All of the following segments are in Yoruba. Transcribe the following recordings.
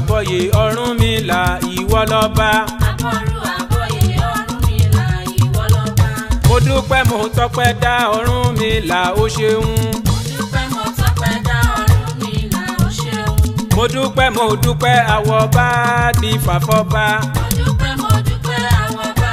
àbọ̀yè Ọ̀rúnmìlà ìwọ lọ́ba. Àbọ̀rú àbọ̀yè Ọ̀rúnmìlà ìwọ lọ́ba. Mo dúpẹ́ mo tọpẹ́ dá Ọ̀rúnmìlà ó ṣeun. Mo dúpẹ́ mo tọpẹ́ dá Ọ̀rúnmìlà ó ṣeun. Mo dúpẹ́ àwọ̀ bá di fàfọ́ba. Mo dúpẹ́ àwọ̀ bá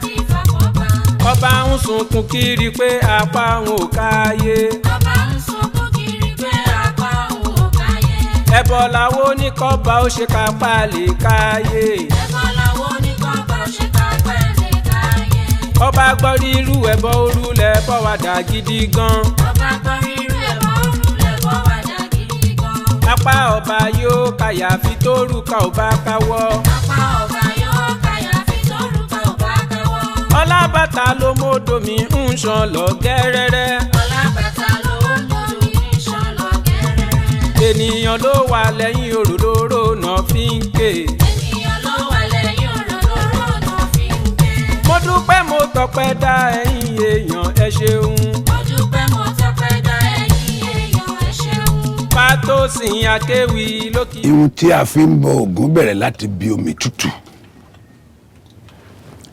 di fàfọ́ba. Ọba ń sunkún kiri pé apá òun ò káyé. Ọba ń sunkún kiri pé apá òun ò káyé. Ẹbọ làwo ní kọ́ba ó ṣe kápá lè káyé. Ẹbọ làwo ní kọ́ba ó ṣe kápá lè káyé. Ọba gbọ́ rírú ẹbọ orúlẹ̀ bọ́ wá dà gidi gan. Ọba gbọ́ rírú ẹbọ orúlẹ̀ bọ́ wá dà gidi gan. Apá ọba yóò kàyàfi tórúkà ò bá káwọ́. Apá ọba yóò kàyàfi tórúkà ò bá káwọ́. Ọlábàtà ló mọ́dọ̀ mi ń ṣan lọ gẹ́rẹ́rẹ́. Ọlábàtà ló mọ́dọ̀ mi ń ṣan lọ gẹ́rẹ́rẹ́. Ènìyàn ló wà lẹ́yìn òróró náà fi ń ké. Ènìyàn ló wà lẹ́yìn òróró náà fi ń ké. Mo dúpẹ́ mo tọpẹ́ dá ẹ̀yin èèyàn ẹ ṣeun. Mo dúpẹ́ mo tọpẹ́ dá ẹ̀yin èèyàn ẹ ṣeun. Fátósìn Akéwì lókì. Ihun tí a fi ń bọ Ògún bẹ̀rẹ̀ láti bí omi tútù.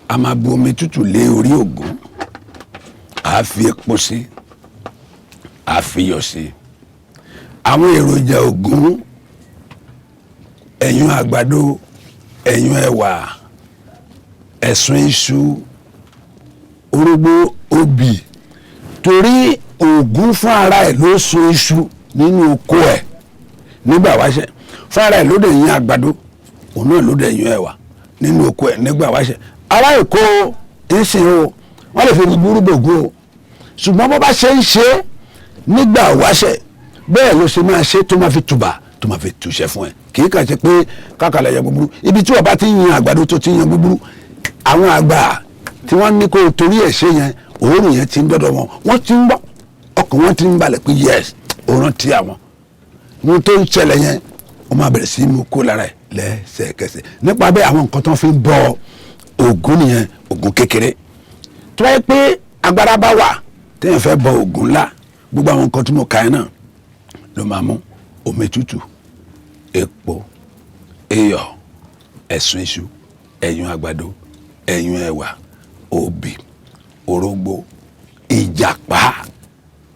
A máa bu omi tútù lé orí Ògún. A fi epo sí, a fi iyọ̀ sí. Àwọn èròjà Ògún, ẹ̀yún àgbàdo, ẹ̀yún ẹ̀wà, ẹ̀sùn iṣu, orógbó, obì. Torí Ògún fún ara ẹ̀ ló sun iṣu nínú oko ẹ̀ nígbà wáṣẹ̀. Fún ara ẹ̀ ló dẹ̀ yín àgbàdo, òun náà ló dẹ̀ yín ẹ̀wà nínú oko ẹ̀ nígbà wáṣẹ̀. Ará Èkó ń sìn o, wọ́n lè fi gbúrú bògún o. Ṣùgbọ́n bó bá ṣe ń ṣe nígbà wáṣẹ̀, bẹ́ẹ̀ ló ṣe máa ṣe tó máa fi tùbà tó máa fi túṣẹ́ fún ẹ. Kì í kàn ṣe pé kákàlà yan gbúgbúrú. Ibi tí wọ́n bá ti yan àgbàdo tó ti yan gbúgbúrú, àwọn àgbà tí wọ́n ní kó torí ẹ̀ ṣe yẹn, òórùn yẹn ti ń dọ́dọ̀ wọn. Wọ́n ti ń bọ̀, ọkàn wọn ti ń balẹ̀ pé yes, òórùn ti àwọn. Ohun tó ń ṣẹlẹ̀ yẹn, wọ́n máa bẹ̀rẹ̀ sí í mú kó lára ẹ̀ lẹ́sẹ̀kẹsẹ̀. Nípa bẹ́ẹ̀ àwọn nǹkan tó ń fi bọ Ògún nìyẹn, Ògún kékeré. Tó bá yẹ pé agbára bá wà téèyàn fẹ́ bọ Ògún ńlá, gbogbo àwọn nǹkan tí mo kà ẹ́ náà ló máa mú: omi tútù, epo, iyọ̀, ẹ̀sùn iṣu, ẹ̀yún àgbàdo, ẹ̀yún ẹ̀wà, obì, orógbó, ìjàpá,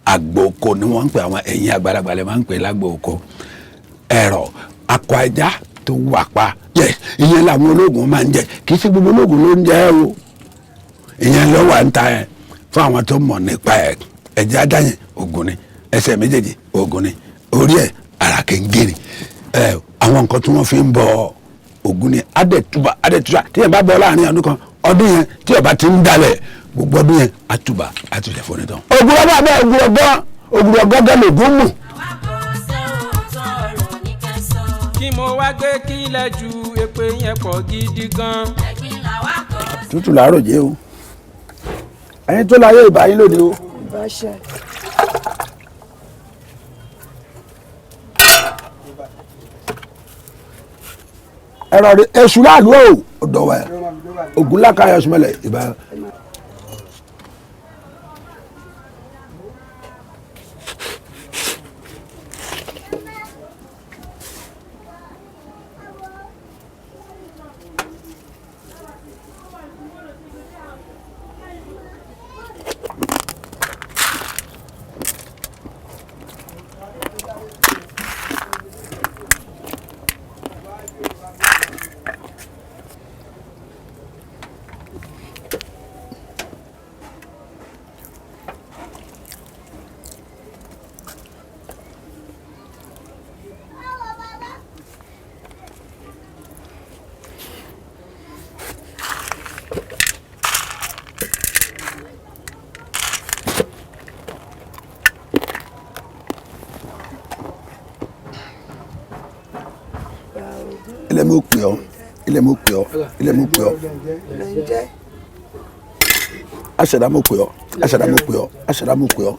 àgbò oko ni wọ́n ń pè àwọn ẹ̀yìn àgbàlagbà lè máa ń pè lágbò oko, ẹ̀rọ, akọ ajá tó wà pa. Yes, ìyẹn làwọn ológun máa ń jẹ. Kì í ṣe gbogbo ológun ló ń jẹ o. Ìyẹn ló wà ń ta ẹ fún àwọn tó mọ̀ nípa ẹ̀. Ẹ̀jẹ̀ ajá yẹn Ògún ni, ẹsẹ̀ méjèèjì Ògún ni, orí ẹ̀ ara kéńgé ni. Àwọn nǹkan tí wọ́n fi ń bọ Ògún ni adẹ̀túbà tí yẹn bá bọ láàrin ọdún kan, ọdún yẹn tí ọba ti ń dalẹ̀ gbogbo ọdún yẹn àtúbà àtúnṣe fún nìtàn. Ògún ọba bẹ́ẹ̀ Ògún ọgọ́gọ́ lògún mù. Kí mo wá gbé kílẹ̀ ju èpè yẹn pọ̀ gidi gan. Tútù làárọ̀ jẹ́ o. Ẹ̀yin tó láyé ìbáyín lónìí o. Ẹ̀rọ èṣù láàlú o. Ọ̀dọ̀ wa Ògún lákàáyọ̀ sùmọ̀lẹ̀ ìbá. Ilé mo pè ọ́, ilé mo pè ọ́, ilé mo pè ọ́. Aṣẹ̀dá mo pè ọ́, aṣẹ̀dá mo pè ọ́, aṣẹ̀dá mo pè ọ́.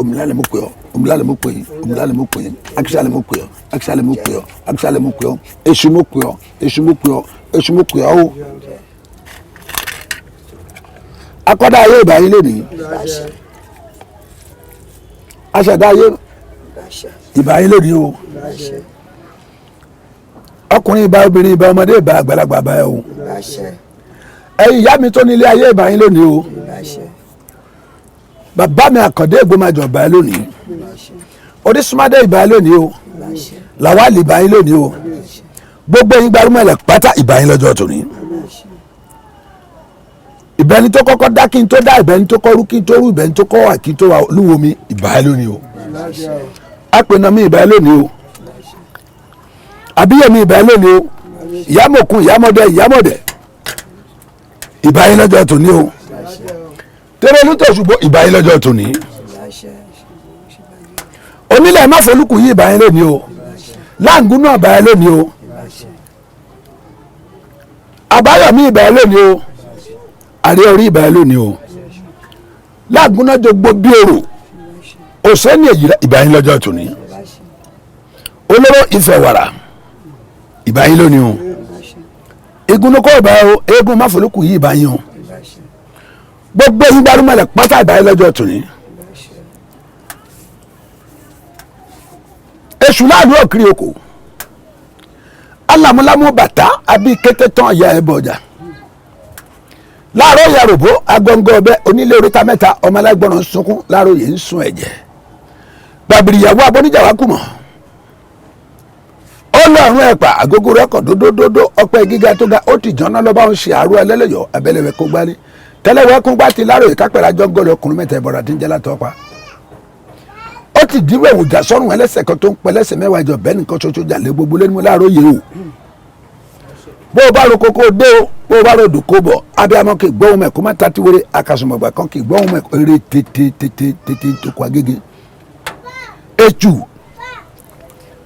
Omilale mo pè ọ́, omilale mo pè yín, omilale mo pè yín. Akíṣàlẹ̀ mo pè ọ́, akíṣàlẹ̀ mo pè ọ́, akíṣàlẹ̀ mo pè ọ́. Èṣù mo pè ọ́, èṣù mo pè ọ́, èṣù mo pè ọ́ o. Akọ́dá ayé ìbáyín lónìí. Aṣẹ̀dá ayé ìbáyín lónìí o. ọkùnrin ìbá obìnrin ìbá ọmọdé ìbá àgbàlagbà bá ẹ o ẹ̀yin ìyá mi tó ní ilé ayé ìbá yín lónìí o bàbá mi àkàndé Ògbómọjọ ìbá yín lónìí Orísúnmádé ìbá yín lónìí o Làwálì ìbá yín lónìí o gbogbo yín Gbárùmọ̀lẹ̀ pátá ìbá yín lọ́jọ́ tòní ìbẹni tó kọ́kọ́ dá kí n tó dá ìbẹni tó kọ́ rú kí n tó rú ìbẹni tó kọ́ wà kí n tó wà lúwo mi ìbá yín lónìí o àpènà mi ìbá yín lónìí o àbíyèmí ìbá yín lónìí o ìyámọ̀kun ìyámọ̀dẹ̀ ìbá yín lọ́jọ́ tòní o tẹ́lẹ̀ lútọ̀ ṣùgbọ́n ìbá yín lọ́jọ́ tòní onílẹ̀ máfolúkù yí ìbá yín lónìí o láǹgún náà ìbá yín lónìí o àbáyọ̀mí ìbá yín lónìí o àrí orí ìbá yín lónìí o láǹgún náà jogbo bí òrò òsèǹnì èyí ìbá yín lọ́jọ́ tòní olóró ìfẹ̀wàrà ìbá yín lónìí o igunukọ ìbá o eégún máfolúkù yí ìbá yín o gbogbo yín Gbárùmọ̀lẹ̀ pátá ìbá yín lọ́jọ́ tòní èṣù láàánú òkiri oko alámúlámú bàtà àbí kété tán ìyá ẹ bọjà láàárọ̀ ìyá ròbó agọngọ ọbẹ onílé oríta mẹ́ta ọmọ alágbọràn sunkún láàárọ̀ yìí ń sun ẹ̀jẹ̀ gbàbìrì ìyàwó abọ́níjàwá kù mọ́ ó lọ ọ̀run ẹ̀pà àgógó rẹ́kọ̀ dódódódó ọpẹ́ gíga tó ga ó ti jọ́nà lọ́ba ń ṣe àárọ̀ ẹlẹ́lẹ́yọ̀ abẹ́lẹ́wẹ́ kó gbálẹ̀ tẹ́lẹ̀wẹ́ kún gbá ti láàárọ̀ ìkápẹ́rẹ́ àjọngọ́lẹ̀ ọkùnrin mẹ́ta ìbọ̀rọ̀ àti ń jẹ́ látọ́pa ó ti dírò ẹ̀wùjà sọ́run ẹlẹ́sẹ̀ kan tó ń pẹ́ lẹ́sẹ̀ mẹ́wàá ìjọ bẹ́ẹ̀ nìkan ṣoṣo jà lé gbogbo lẹ́nu láàárọ̀ yìí o bó o bá ro kókó dé o bó o bá ro dùn kó bọ̀ abiyamọ kì í gbọ́hùn mẹ́kọ́ má tati wéré akasùmọ̀gbà kan kì í gbọ́hùn mẹ́kọ́ eré tètè tó kọ́ agége etu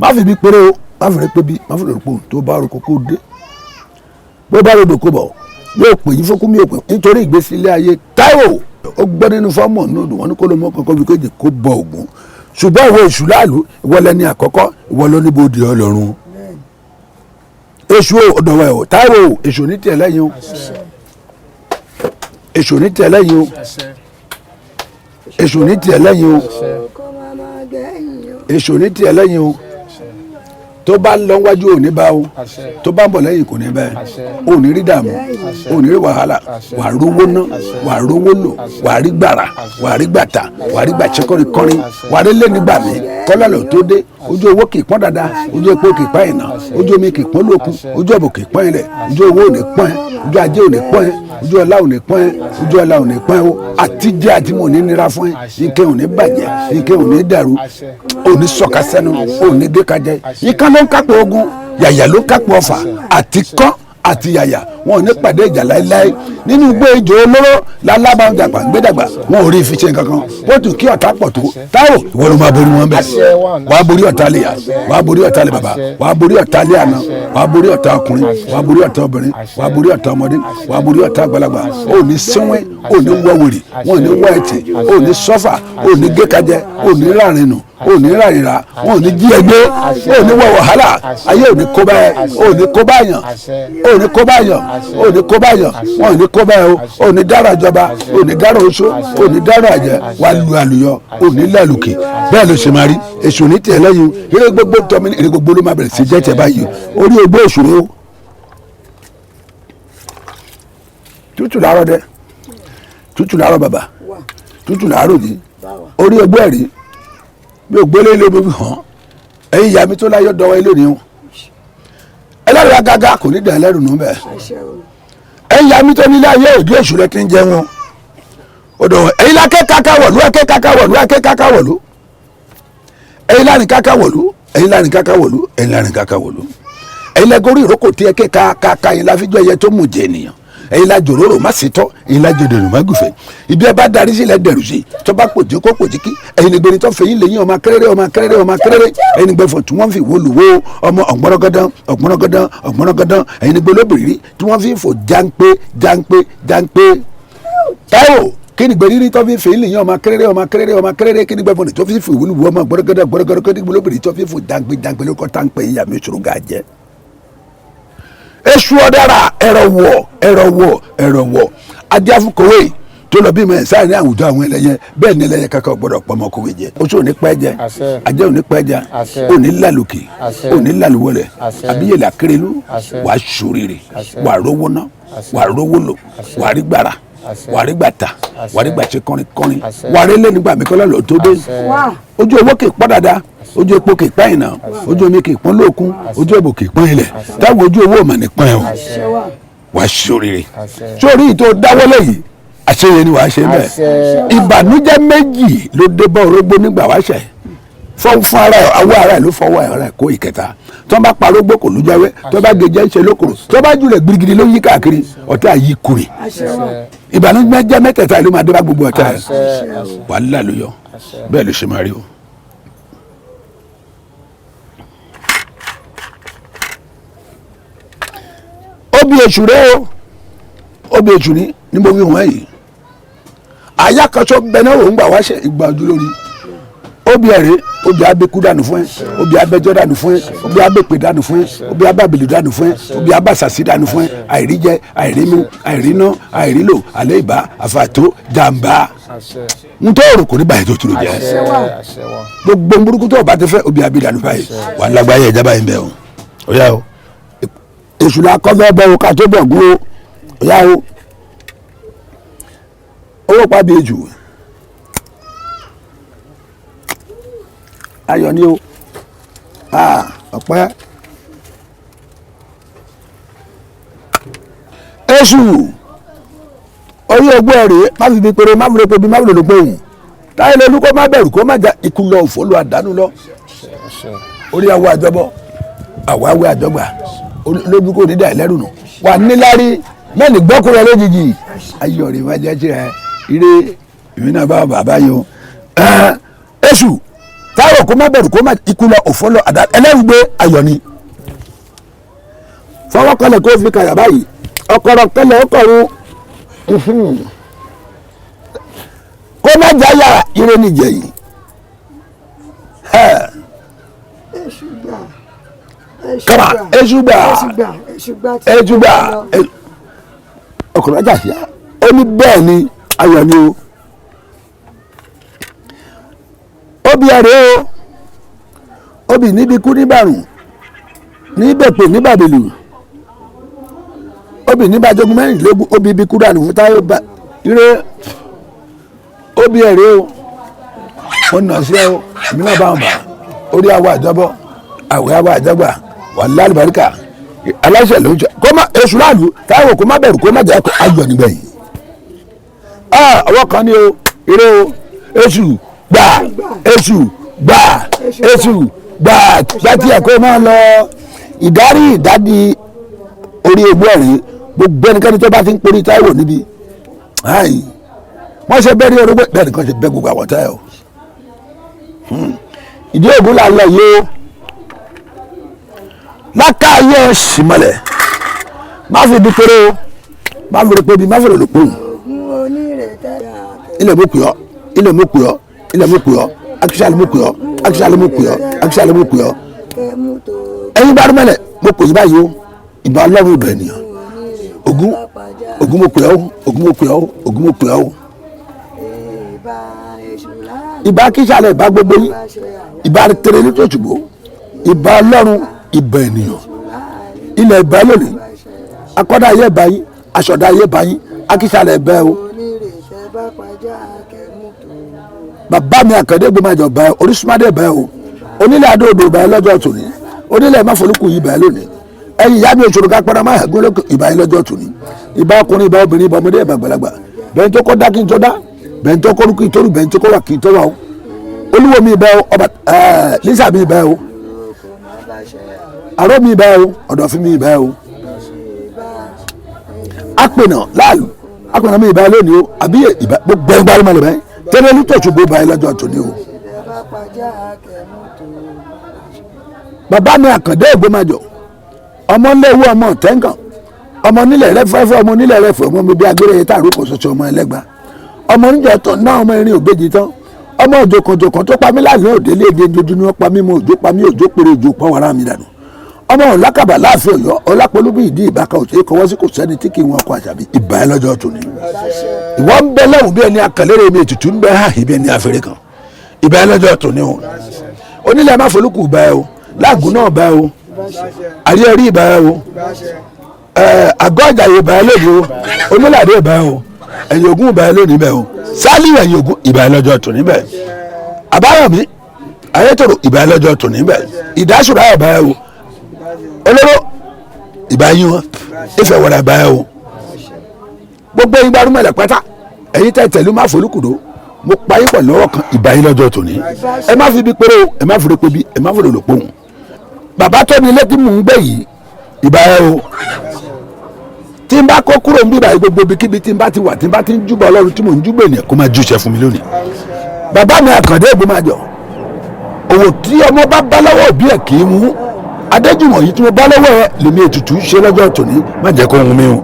má fi bí péré o má fi rẹ pé bí má fi rẹ pò tó bá ro kókó dé bó o bá ro dùn kó bọ̀ yóò pè yín fúnkú mi ò pè nítorí ìgbésí ilé ayé Táíwò ó gbọ́ nínú fọ́ọ̀mù ọ̀nùdù wọn ní kó ló mọ́ kankan fi kéde kó bọ Ògún ṣùgbọ́n ìwọ èṣù láàlú ìwọ lẹni àkọ́kọ́ ìwọ ló níbo di Ọlọ́run èṣù ọ̀dọ̀wẹ̀ o Táíwò èṣù ní tiẹ̀ lẹ́yìn o èṣù ní tiẹ̀ lẹ́yìn o èṣù ní tiẹ̀ lẹ́yìn o èṣù ní tiẹ̀ lẹ́yìn o tó bá ń lọ wájú ò ní bá o tó bá ń bọ̀ lẹ́yìn kò ní bẹ́ẹ̀ ò ní rí dààmú ò ní rí wàhálà wà á rówó ná wà á rówó lò wà á rí gbàrà wà á rí gbàtà wà á rí gbàtsẹ́kọ̀rì kọrin wà á rí lẹ́ni gbà mí kọ́lọ́lọ́ tó dé ojú owó kì í pọ́n dáadáa ojú epo kì í pọ́n ìná ojú omi kì í pọ́n lókun ojú ọ̀bọ̀ kì í pọ́n ilẹ̀ ojú owó ò ní pọ́n ẹ́ ojú ajé ò ní pọ́n ẹ́ ojú ọlá ò ní pọ́n ẹ́ ojú ọlá ò ní pọ́n ẹ́ o àtijọ́ àti mo ní nira fún ẹ́ ike ò ní bàjẹ́ ike ò ní dàrú ò ní sọ̀ka sẹ́nu ò ní dé kájẹ́ ika ló ń kápẹ́ ogun yàyà ló ń kápẹ́ ọfà àti kọ́ àti yàyà wọn ò ní pàdé ìjà láéláé nínú igbó ejò olóró lálábàdàgbà gbẹdàgbà wọn ò rí ìfiṣẹ́ kankan ó tún kí ọ̀tá pọ̀ tó Táíwò ìwọ ló máa borí wọn bẹ́ẹ̀ wàá borí ọ̀tá lè yà wàá borí ọ̀tá lè bàbá wàá borí ọ̀tá lè àná wàá borí ọ̀tá ọkùnrin wàá borí ọ̀tá obìnrin wàá borí ọ̀tá ọmọdé wàá borí ọ̀tá àgbàlagbà ó ní sínwín ó ní wọ́wèrè wọn ò ní wọ́ ẹ̀tì ó ní sọ́fà ó ní gékajẹ ó ní rárínù ó ní rárìnrà wọn ò ní jí ẹgbẹ́ ó ní wọ wàhálà ayé ò ní kó báyẹ ó ní kó báyàn ó ní kó báyàn ó ní kó báyàn wọn ò ní kó báyọ ó ní dára ìjọba ó ní dára oṣó ó ní dára àjẹ wà lu àlùyọ ó ní lẹ́lùkì bẹ́ẹ̀ ló ṣe máa rí èṣù ní tiẹ̀ lẹ́yìn eré gbogbo tọ́mi eré gbogbo ló máa bẹ̀rẹ̀ sí jẹ́ tẹ̀ báyìí orí ogbó òṣùrò tútù làárọ̀ dẹ tútù làárọ̀ bàbá tútù làárọ̀ yìí orí ogbó ẹ̀rí bí o gbélé ilé mi hàn ẹ̀yin ìyá mi tó láyọ̀ dọ́wọ́ ilé ni o ẹlẹ́rìí agágá kò ní dàn ẹlẹ́rìí nù bẹ́ẹ̀ ẹ̀yin ìyá mi tó nílé ayé òdú èṣù rẹ ti ń jẹun odò ẹ̀yin lákẹ́ káká wọ̀lú ẹ̀kẹ́ káká wọ̀lú ẹ̀kẹ́ káká wọ̀lú ẹ̀yin lárin káká wọ̀lú ẹ̀yin lárin káká wọ̀lú ẹ̀yin lárin káká wọ̀lú ẹ̀yin lẹ́gọ́rí ìrókò tí ẹ̀kẹ́ káká yín láfíjọ́ ẹyẹ tó mú jẹ ènìyàn ẹ̀yin la jòróró má sì tọ́ ẹ̀yin la jòdèrò má gùfẹ́ ibi ẹ bá darí sílẹ̀ dẹ̀rù sí tó bá pòjì kó pòjì kí ẹ̀yin nígbẹ́ni tó fẹ̀yìn lẹ́yìn ọmọ akérèrè ọmọ akérèrè ọmọ akérèrè ẹ̀yin nígbẹ́fọ̀ tí wọ́n fi wó lùwó ọmọ ọ̀gbọ́nrọ́gọ́dán ọ̀gbọ́nrọ́gọ́dán ọ̀gbọ́nrọ́gọ́dán ẹ̀yin nígbẹ́ olóbìnrin tí wọ́n fi fò jáńpé jáńpé jáńpé Táíwò kí ni gbẹ̀rírí tó fi fẹ̀yìn lẹ́yìn ọmọ akérèrè ọmọ akérèrè ọmọ akérèrè kí ni gbẹ̀fọ̀ tó fi fò wúlùwó ọmọ ọ̀gbọ́nrọ́gọ́dán ọ̀gbọ́nrọ́gọ́dán kí ni gbẹ̀ olóbìnrin tó fi fò jáńpé jáńpé lórúkọ táǹpé ìyá mi ṣòro gà jẹ́ èṣù ọ̀dára ẹ̀rọ̀wọ̀ adíáfúkọ̀wé tó lọ bímọ ẹ̀ sáà ní àwùjọ àwọn ẹlẹ́yẹ bẹ́ẹ̀ ni ẹlẹ́yẹ kankan gbọ́dọ̀ pọmọkùnrin jẹ oṣù òní pẹ́ jẹ ajẹ́ òní pẹ́ jẹ òní lálùkì òní lálùwọlẹ̀ àbíyèlè akérèlú wàá ṣoríire wàá rówó ná wàá rówó lò wàá rí gbàrà wàá rí gbàtà wàá rí gbàtse kọrin wàá rí lẹ́nu gbàmí kọ́lá lọ tó dé ojú owó kì í pọ́ dáadáa ojú epo kì í pẹ́ ìnà ojú omi kì í pọ́n lókun ojú ẹ̀bù kì í pọ́n ilẹ̀ táwọn ojú owó mà ní pọ́n ẹ̀ o wàá ṣoríire sórí ìtò dáwọ́lé yìí àṣeyẹ ni wàá ṣe bẹ́ẹ̀ ìbànújẹ́ méjì ló dé bá orógbó nígbà wáṣẹ fún ara ẹ̀ awọ ara ẹ̀ ló fọwọ́ ara ẹ̀ kó ìkẹta tó bá pa orógbó kò ló jáwé tó bá gèjẹ́ ṣe lókòrò tó bá jùlẹ̀ gbirigidi ló yí káàkiri ọ̀tá yí kuri ìbànújẹ́ mẹ́tẹ̀ẹ̀ta ló máa dé bá gbogbo ọ̀tá ẹ̀ wàhálà ló yọ bẹ́ẹ̀ ló ṣe máa rí o. obì èṣù rẹ o obì èṣù ni mo wí wọ́n yìí àyà kan tó bẹ náà òun gbà wá ṣe ìgbà ojú lórí obì ẹ̀rẹ́ obì abẹ́kú dànù fún ẹ obì abẹ́jọ́ dànù fún ẹ obì abẹ́pẹ́ dànù fún ẹ obì abábìlì dànù fún ẹ obì abàṣàṣì dànù fún ẹ àìríjẹ àìrímu àìríná àìrílò àlẹ́ ìbá àfàtó jàǹbá ntọ́ọ̀rù kò ní báyìí tó turu jẹ gbogbo burúkú tó o bá ti fẹ́ obì abẹ́ dànù báyìí wà lágbáyé ẹ̀já báyìí bẹ́ẹ̀ o ó yá o èṣù la kọ́ fẹ́ bẹ́ o ká tó bọ̀ gún o ó yá o owó pàbí ejò ayọ̀ ni o ọ̀pẹ́ èṣù orí ọgbọ́n ẹ̀rẹ́ má fi bí péré má fi bí má fi lò pé òun táyé lólu kó má bẹ̀rù kó má ja ikú lọ òfò lọ àdánù lọ orí awọ àjọbọ àwọ awọ àjọgbà lójú kò ní dà ẹlẹ́rù nù wà níláárí mẹ́ni gbọ́kúrẹ́ lójijì ayọ̀ rẹ̀ má jẹ́ tirẹ̀ ire ìmí náà bá bàbá yìí o èṣù táwọn kó má bẹ̀rù kó má ikú lọ òfò lọ àdá ẹlẹ́rù gbé ayọ̀ ni fọwọ́ kọlẹ̀ kó fi kàyà báyìí ọkọ̀rọ̀ kẹlẹ̀ ọkọ̀rọ̀ kó má jáyà ire níjẹ̀ yìí kama èṣù gbà ọkùnrin ajá sí ó ní bẹ́ẹ̀ ni ayọ̀ ni o obì ẹ̀rẹ́ o obì níbi kú níbàrùn ní bẹ̀pẹ̀ ní bàbèlú obì ní bàjọ́gun mẹ́rìnlélógún obì ibi kú dànù fún táyọ̀ bá ire obì ẹ̀rẹ́ o ó nà sí ẹ o èmi náà bá wọn bá orí awọ àjọbọ àwẹ̀ awọ àjọgbà wà lálùbáríkà aláṣẹ ló ń jẹ kó má èṣù láàlú táwọn kó má bẹ̀rù kó má jẹ́ ayọ̀ nígbẹ̀yìn ọwọ́ kan ní o eré o èṣù gbà èṣù gbà èṣù gbà gbàtí ẹ̀ kó máa lọ ìdarí ìdádì orí egbò ẹ̀rín gbogbo ẹnikẹ́ni tó bá ti ń porí táwọn níbi wọ́n ṣe bẹ́ẹ̀ ní orógbó bẹ́ẹ̀ nìkan ṣe bẹ́ẹ̀ gbogbo àwọn táyọ̀ ìdí ògùn là ń lọ yìí o láká ayé ṣìmọ̀lẹ̀ má fi di péré o má fi di pé bí má fi lòlò pòun ilẹ̀ mú kùyọ́ ilẹ̀ mú kùyọ́ ilẹ̀ mú kùyọ́ akíṣàlẹ̀ mú kùyọ́ akíṣàlẹ̀ mú kùyọ́ akíṣàlẹ̀ mú kùyọ́ ẹ̀yin bá rí mẹ́lẹ̀ mo kò yí báyìí o ìbá ọlọ́run ìbẹ̀ ènìyàn ògún mo kùyọ́ ògún mo kùyọ́ ògún mo kùyọ́ ìbá akíṣàlẹ̀ ìbá gbogbo yín ìbá tẹ̀lé ní tó ṣùgbọ́ ìbá ọlọ́run ìbà ènìyàn ilẹ̀ ìbà lónìí akọ́dá ayé ìbà yín aṣọ̀dá ayé ìbà yín akíṣàlẹ̀ ìbà o bàbá mi àkàndé gbọmọjọ ìbà orísùmádé ìbà o onílẹ̀ adóodò ìbà lọ́jọ́ tòní onílẹ̀ máfolúkù yìí ìbà lónìí ẹ̀yin ìyá mi òṣòro kápẹ́rẹ́ máa hẹ́gbẹ́ lókè ìbà yín lọ́jọ́ tòní ìbà ọkùnrin ìbà obìnrin ìbà ọmọdé ìbà àgbàlagbà bẹ́ẹ̀ tó kọ́ dá kí n tó dá bẹ́ẹ̀ tó kọ́ kí n tó rù bẹ́ẹ̀ tó kọ́ wà kí n tó wà o olúwo mi ìbà o ọba lísà mi ìbà o àrò mi ìbà o ọ̀dọ̀fín mi ìbà o apènà láàlú apènà mi ìbà lónìí o àbí ìbà gbogbo ẹgbẹ́ arúgbó lẹ́bẹ̀ẹ́ tẹ́lẹ̀ ní tòṣù bó báyìí lọ́jọ́ tòní o. bàbá mi àkàndé ògbómàjọ ọmọ ńlẹ́wọ́ ọmọ tẹ́ǹkàn ọmọ nílẹ̀ rẹ fẹ́fẹ́ ọmọ nílẹ̀ rẹ fẹ́ ọmọ mi bí agbére yẹn tààrú kò ṣoṣo ọmọ ẹlẹ́gbà ọmọ níjọ tán náà ọmọ irin ògbéjì tán ọmọ òjòkànjòkàn tó pa mí láàrin òde léde ojú ni wọ́n pa mí mo òjò pa mí òjò péré òjò pọ̀ wàrà mi dànù ọmọ ọlákàbà láàfin Ọ̀yọ́ ọlápọ̀lú bí ìdí ìbáka òṣèré kọwọ́ sí kò sẹ́ni tí kì í wọn ọkọ àṣàbí ìbá ẹ lọ́jọ́ tòní. ìwọ ń bẹ lẹ́hùn bí ẹni akàlẹ́rẹ́ mi ètùtù ń bẹ háàhì bí ẹni afẹ́rẹ́ kan ìbá ẹ lọ́jọ́ tòní o. onílẹ̀ má folúkù bá ẹ o láàgùn náà bá ẹ o àríyànrí ìbá ẹ o àgọ́ àjàyè ìbá ẹ lónìí o onílàdé ìbá ẹ o ẹ̀yìn ògún ìbá ẹ lónìí bẹ́ẹ̀ o sálí ẹ̀yìn ògún ìbá ẹ lọ́jọ́ tòní bẹ́ẹ̀ àbáyọ̀mí ayétòrò ìbá ẹ lọ́jọ́ tòní bẹ́ẹ̀ ìdásùrà ìbá ẹ o olóró ìbáyín wọn ìfẹ́ wọ̀rọ̀ ìbáyẹ o gbogbo yín gbárùmọ̀ ẹ̀lẹ̀ pátá ẹ̀yin tẹ̀ tẹ̀lé má folúkùdó mo pa yín pẹ̀lú ọwọ́ kan ìbáyín lọ́jọ́ tòní ẹ má fi bí péré o ẹ má fi rẹpẹ bí ẹ má fi rẹlò pohùn bàbá tó ní ilé tí mò ń gbé yìí ìbáyẹ o tí n bá kó kúrò ń bí ìbáyé gbogbo ibikíbi tí n bá ti wà tí n bá ti ń júbọ Ọlọ́run tí mò ń júbọ ènìyàn kó máa júṣẹ fún mi lónìí bàbá mi Àkàndé Ògbómájọ òwò tí ọmọ bá lọ́wọ́ òbí ẹ̀ kì í mú adéjùmọ̀ yìí tí mo bá lọ́wọ́ ẹ lèmi ètùtù ṣe lọ́jọ́ tòní má jẹ́ kó hun mi o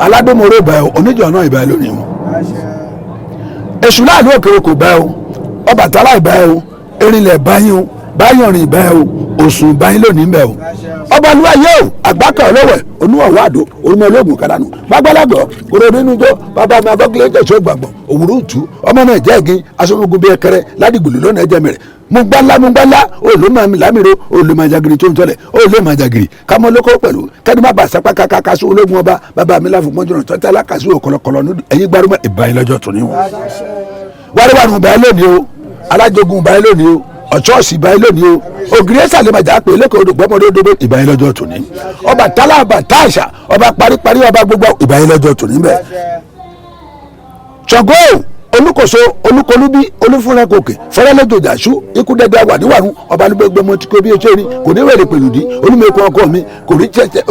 aládùnmọ̀rọ̀ ìbá ẹ oníjọ náà ìbá ẹ lónìí o èṣù láàlú òkèrè kò bá ẹ o Ọbàtálá ìbá ẹ o erinlẹ̀ báyìí o báyọ̀rìn ìbá ẹ o òsùn báyìí lónìí ń bẹ o ọbalúwa yóò àgbákà ọlọ́wẹ̀ onúwọ̀wọ́ àdó orúmọ olóògùn kádánù gbàgbọ́lágbọ́ kóró nínú jọ bàbá mi abọ́kílẹ̀ tẹ̀sọ́ gbàgbọ́ òwúrọ̀ òtú ọmọ náà jẹ́ ẹ̀gín aṣọ́gun bí ẹkẹrẹ ládìgbòlù lọ́nà ẹ̀jẹ̀ mẹ́rẹ̀ mugbala olùmọ̀ lámìrò olùmọ̀ jagiri tó ń tọ́lẹ̀ olùmọ̀ jagiri kámọ́lókó pẹ̀lú kẹ́ni má bà sápá kàkàkàsó ológun ọba bàbá mi láfún mọ́jọ́nà tọ́tẹ́ alákàsó ọ̀kọ̀lọ̀kọ̀lọ̀ ẹ̀yin gbárùmọ̀ ìbáyé lọ́jọ́ tó ní wọn. wáríwárí ìbáyé lónìí o alájogun ìbáyé lónìí o ọ̀chọ́ọ̀sì ìbáyé lónìí o ògiri ẹ̀sà lè má jà pé lẹ́kọ̀ọ́ odò gbọ́mọdé odò ìbáyé lọ́jọ́ tó ní. Ọbàtálá àbàtáàṣà ọba paríparí ọba gbogbo ìbáyé lọ́jọ́ tó ní bẹ́ẹ̀. Ṣàngó olùkóso olùkọlùbí olùfúnrakòkè fẹrẹlẹjọjàṣú ikú dẹdẹ àwàdíwàrún ọba alúgbẹgbẹ mọ tí kò bí ẹṣẹ rí kò ní wẹrẹ pẹlúdí olùmẹkùn ọkọ mi kò rí tẹtẹ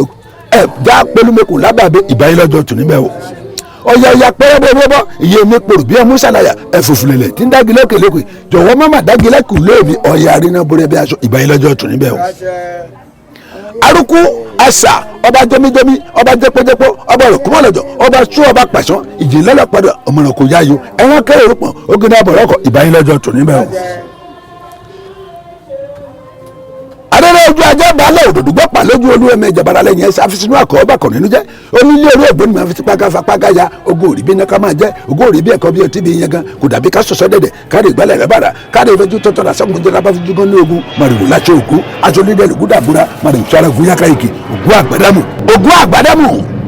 ẹ já pẹlúmẹkùn lábàbẹ ìbáyé lọ́jọ́ tòní bẹ́ẹ̀ o ọ̀yà pẹ́rẹ́bẹ́rẹ́bọ́ iye mi pòrò bí ẹmú ṣàlàyà ẹ̀fùfùlẹ̀lẹ̀ tí ń dágilé kèlékè jọ̀wọ́ mọ́mà dágilé kù lóòmí ọ̀yà àríná búrẹ́ bí aṣọ ìbáyé lọ́jọ́ tòní bẹ́ẹ̀ o. arúkú àṣà ọba jẹmíjẹmí ọba jẹpẹjẹpọ ọba òrùkúmọlọjọ ọba sú ọba pàṣán ìjìnlẹlọpàdé ọmọràn kò yáyò ẹwọn kẹrẹ òrùpọn ogun náà bọrọkọ ìbáyé lọ́jọ́ tòní bẹ́ẹ̀ o. adẹ́rẹ́ ojú ajé balẹ̀ òdòdó gbọ́pà lójú olú ẹ̀mẹ́ ìjàmbára lẹ́yìn ẹ̀ṣẹ́ àfisínú àkọ́ ọba kan nínú jẹ́ onílé orí ògbóni máa fi ti págáfapágá ya ogún òrì bí iná ká máa jẹ́ ogún òrì bí ẹ̀kọ́ bí ọtí bí yẹn gan kò dàbí ká sọ̀sọ́ dẹ̀dẹ̀ káàdì ìgbàlẹ̀ rẹ̀ bàrà káàdì ìfẹ́jú tọ́tọ́ la sẹ́gun jẹ́ lábá fújú gan ní ogun màrìwò láṣọ òkú aṣọ lídẹ̀ lògún dàbúrà màrìwò sọ́ra fún yákàyèkì ògún àgbàdàmù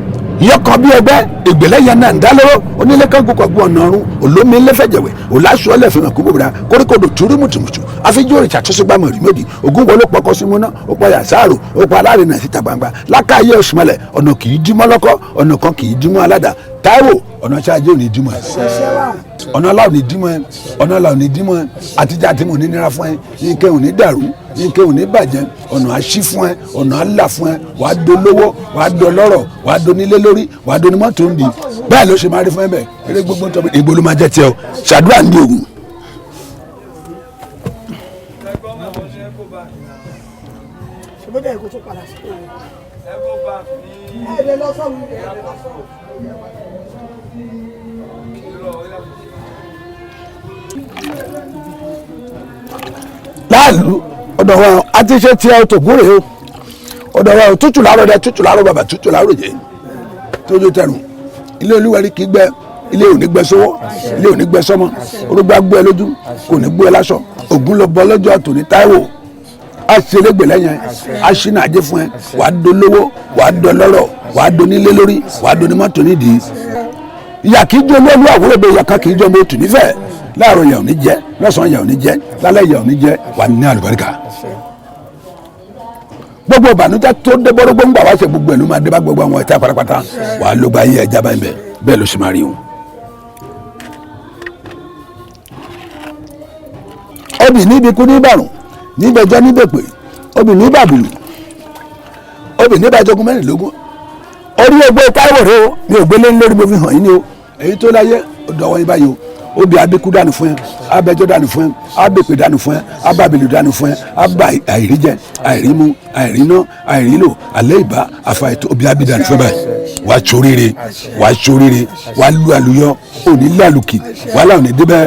yọkàn bí ẹgbẹ́ ìgbẹ́lẹ́yìn náà ń dá lọ́wọ́ onílé kan kó kọ̀gbọ́n ọ̀nà ọ̀run olómi ńlẹ́fẹ̀jẹ̀wẹ̀ òláṣọ ọlẹ́fẹ̀mọ̀ kó bòbúra koríkodò túrí mùtùmùtù àfijọ́ òrìṣà tó ṣe gbàmọ̀ rìmẹ́dì ògún wọlé pọkọ sí múná ó pa yàsáàrò ó pa alárinà síta gbangba lákàáyé òṣùmọ̀lẹ̀ ọ̀nà kì í dímọ́ lọ́kọ́ ọ̀nà kan kì í dímọ́ aládàá Táíwò ọ̀nà ṣáájú ò ní dímọ̀ ẹ̀ ọ̀nà ọlá ò ní dímọ̀ ẹ̀ ọ̀nà ọlá ò ní dímọ̀ ẹ̀ àtijọ́ àti mò ní nira fún ẹ ike ò ní dàrú ike ò ní bàjẹ́ ọ̀nà àṣí fún ẹ ọ̀nà àlà fún ẹ wàá dolówó wàá dọlọ́rọ̀ wàá donílé lórí wàá donimọ́tò ń di bẹ́ẹ̀ ló ṣe máa rí fún ẹ bẹ́ẹ̀ eré gbogbo tó ìgbò ló máa jẹ́ tiẹ̀ o ṣàdúrà ní ògùn. láàlú ọ̀dọ̀ wa a ti ṣe tiẹ̀ tó gúnrè o ọ̀dọ̀ wa tútù láàárọ̀ dẹ tútù láàárọ̀ bàbà tútù láàárọ̀ jẹ tójú tẹrùn ilé olúwẹ̀rí kì í gbẹ ilé òní gbẹ sówó ilé òní gbẹ sọmọ orúgbó agbó ẹ lójú kò ní gbó ẹ láṣọ ògún lọ bọ lọ́jọ́ tòní Táíwò a ṣe légbè lẹ́yìn a ṣí náà ajé fún ẹ wàá dolówó wàá dọlọ́rọ̀ wàá donílé lórí wàá donímọ́tò nídìí ìyá kì í jó olóòlù àwòrán bẹ ìyá kan kì í jó ọmọ òtún nífẹ̀ẹ́ láàárọ̀ ìyà ò ní jẹ lọ́sàn-án ìyà ò ní jẹ lálẹ́ ìyà ò ní jẹ wà ní àlùbáríkà gbogbo ìbànújẹ́ tó dé bọ́rọ́gbó ń gbà wá ṣe gbogbo ẹ̀lú máa dé bá gbogbo àwọn ẹ̀ta pátápátá wà á ló gba ayé ẹja báyìí bẹ́ẹ̀ ló ṣe máa rí wọn. obì níbi kú ní ìbàrùn níbẹ̀jọ́ níbẹ̀pẹ̀ obì ní ìbàbùlù obì ní ìbàjọ́gun mẹ́rìnlógún orí ogbó Táíwò rẹ o mi ò gbélé lórí mo fi hàn yín ni o èyí tó láyé ọ̀dọ̀ wọn ibà yìí o obì abẹ́kú dànù fún ẹ abẹ́jọ́ dànù fún ẹ abẹ́pẹ́ dànù fún ẹ abábẹ́lẹ̀ dànù fún ẹ abá àìríjẹ àìrímu àìríná àìrílò alẹ́ ìbá àfàìtó obì abẹ́ dànù fún ẹ báyìí wàá tsoríire wàá lu àlùyọ òní lálùkì wàhálà òní débẹ̀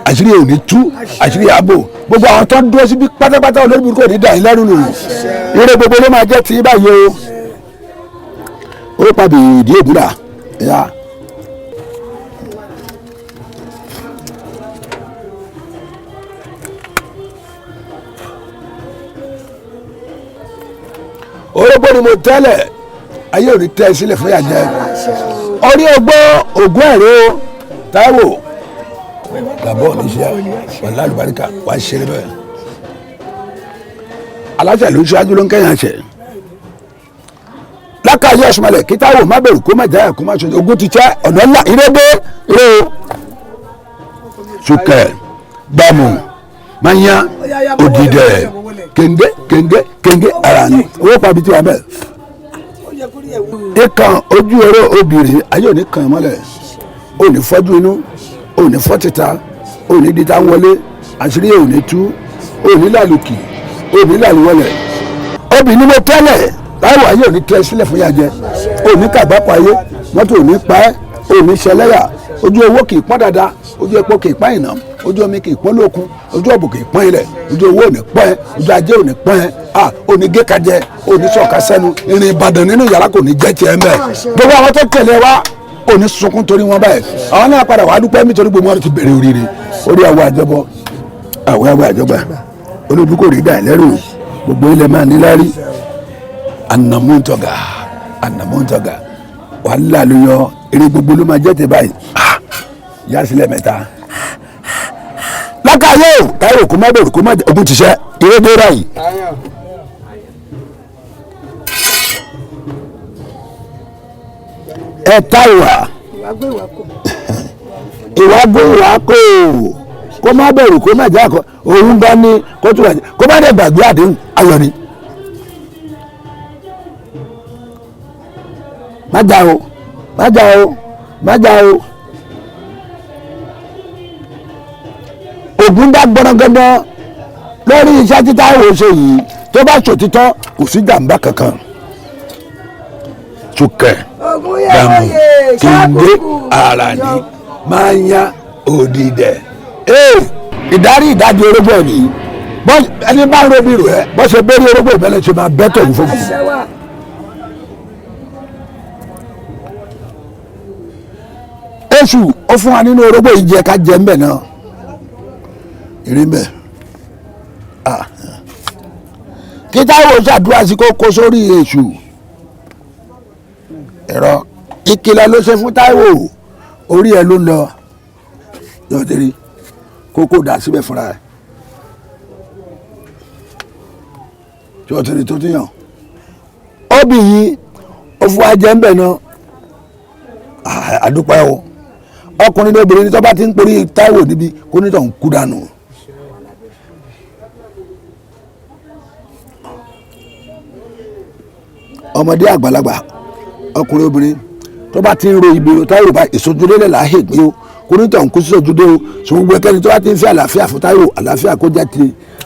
àṣírí òní tú àṣírí ààbò gbogbo àwọn tó ń dúró síbi pátápátá olórí burúkú òní dà yín lẹ́rù nù ire gbogbo ló máa jẹ́ tí báyìí o ó pàbí ìdí èbúrà ẹ̀yà. orógbó ni mo tẹ́lẹ̀ ayé ò ní tẹ́ ẹ sílẹ̀ fún yàjẹ́ orí ogbó ògùn ẹ̀rọ Táíwò làbọ̀ oníṣẹ́ wàlá àlùbáríkà wàá ṣeré bẹ́ẹ̀ aláṣẹ ló ń ṣáájú ló ń kẹ́yìn àṣẹ lákàáyé ọ̀ṣunmọ̀lẹ̀ kí Táíwò má bẹ̀rù kó má jáyà kó má ṣojú ogun ti tẹ́ ọ̀nà ńlá ìrégbé ró sùkẹ́ gbàmù manya òdìdẹ kéńgé ara ni owó pàbí tí wà bẹ́ẹ̀ ìkan ojú oró obìnrin ayé òní kan mọ́lẹ̀ òní fọ́jú inú òní fọ́ títa òní dídá wọlé àṣírí òní tú òní làlùkì òní làlùwọlẹ̀ obìnrin mo tẹ́lẹ̀ Táíwò ayé òní tẹ́ sílẹ̀ fún yàjẹ́ òní kàgbápọ̀ ayé mọ́tò òní pa ẹ́ òní ṣẹlẹ́yà ojú owó kì í pọ́n dáadáa ojú epo kì í pọ́n ìná ojú omi kì í pọ́n lókun ojú ọ̀bùn kì í pọ́n ilẹ̀ ojú owó òní pọ́n ẹ́ ojú ajé òní pọ́n ẹ́ òní gékajẹ òní sọ̀ka sẹ́nu ìrìn Ìbàdàn nínú yàrá kò ní jẹ́ tiẹ̀ mẹ́ gbogbo àwọn tó tẹ̀lé wa òní sunkún torí wọn báyìí àwọn náà padà wàá dúpẹ́ nítorí gbogbo wọn ti bẹ̀rẹ̀ oríire orí àwọ̀ àjọbọ àwọ̀ àjọgbà olódù kò rí dà lẹ́rù gbogbo ilẹ̀ máa ní lárí ànàmúntọ̀gà wàhálà ló yọ eré gbogbo ló máa jẹ́ tẹ báyìí yá sílẹ̀ mẹ́ta lákàáyé o Táíwò kó má bẹ̀rù kó má ogun ti ṣẹ́ eré dé ráyìí. ẹ Táíwò ìwà kò kó má bẹ̀rù kó má jà kó òun bá ní kó tó wà ní kó má dẹ̀ gbàgbé àdéhùn ayọ̀ ni. má jà o ògùn dá gbọ́nàgbọ́nà lórí iṣẹ́ tí Táíwò ṣe yìí tó bá ṣòtítọ́ kò sí jàǹbá kankan sùkẹ́ dàmú kéde ara ní máa ń yá òdìdẹ ìdarí ìdájọ́ orógbó ni ẹni bá ń robi rò ẹ bó ṣe bẹ́ẹ̀ ní orógbó ìbẹ́lẹ̀ ṣe máa bẹ́tọ̀ ní fún mi. Èṣù ó fún wa nínú orógbó yìí jẹ ká jẹ ń bẹ̀ náà ìrìn bẹ̀ kí Táíwò ṣàdúrà sí kó kó sórí Èṣù ẹ̀rọ ìkìlọ̀ ló ṣe fún Táíwò orí ẹ̀ ló ń lọ yọ̀dẹ̀rì kókó dà síbẹ̀ fúnra ẹ̀ yọ̀dẹ̀rì tó ti yàn óbì yìí ó fún wa jẹ́ ń bẹ̀ náà àdúpẹ́ o ọkùnrin lóbìnrin tó bá ti ń perí Táíwò níbi kó ní tọ̀hún kú dànù. ọmọdé àgbàlagbà ọkùnrin obìnrin tó bá ti ń ro ìbèrò Táíwò bá ìsojúdélẹ̀ láàyè gbé o kó ní tọ̀hún kú sí ojúdé o sọ gbogbo ẹkẹ́ni tó bá ti ń fẹ́ àlàáfíà fún Táíwò àlàáfíà kó jẹ́ ti